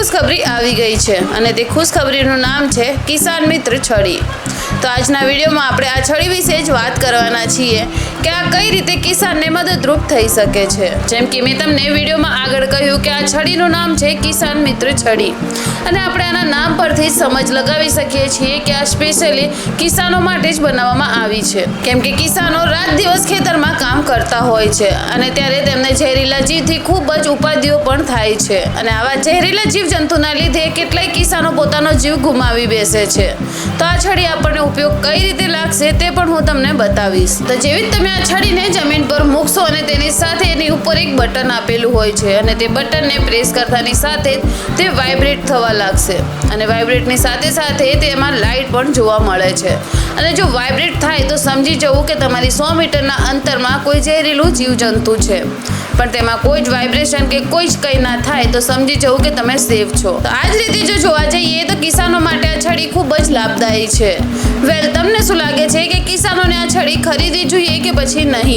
ખુશખબરી આવી ગઈ છે અને તે ખુશખબરીનું નામ છે કિસાન મિત્ર છડી। તો આજના વિડીયોમાં આપણે આ છડી વિશે જ વાત કરવાના છીએ કે આ કઈ રીતે કિસાનને મદદરૂપ થઈ શકે છે। જેમ કે મેં તમને વિડીયોમાં આગળ કહ્યું કે આ છડીનું નામ છે કિસાન મિત્ર છડી અને આપણે આના નામ પરથી સમજ લગાવી શકીએ છીએ કે આ સ્પેશિયલી કિસાનો માટે જ બનાવવામાં આવી છે। કેમ કે કિસાનો રાત દિવસ ખેતરમાં કામ કરતા હોય છે અને ત્યારે તેમને ઝેરીલા જીવથી ખૂબ જ ઉપાધિઓ પણ થાય છે અને આવા ઝેરીલા જીવજંતુના લીધે કેટલાય કિસાનો પોતાનો જીવ ગુમાવી બેસે છે। તો આ છડી આપણને ઉપયોગ કઈ રીતે લાગશે તે પણ હું તમને બતાવીશ। તો જેવી તમે આ છડીને જમીન પર મૂકશો અને તેની સાથે એની ઉપર એક બટન આપેલું હોય છે અને તે બટનને પ્રેસ કરતાની સાથે તે વાઇબ્રેટ થવા લાગશે અને વાઇબ્રેટની સાથે સાથે તેમાં લાઇટ પણ જોવા મળે છે અને જો વાઇબ્રેટ થાય તો સમજી જવું કે તમારી 100 મીટરના અંતરમાં કોઈ ઝેરીલું જીવજંતુ છે, પણ તેમાં કોઈ જ વાઇબ્રેશન કે કોઈ જ કંઈ ના થાય તો સમજી જવું કે તમે સેફ છો। તો આ જ રીતે જો જોવા જઈએ તો કિસાનો માટે આ છડી ખૂબ જ લાભદાયી છે। વેલ, તમને શું લાગે છે કે કિસાનોને આ છડી ખરીદવી જોઈએ કે પછી નહીં?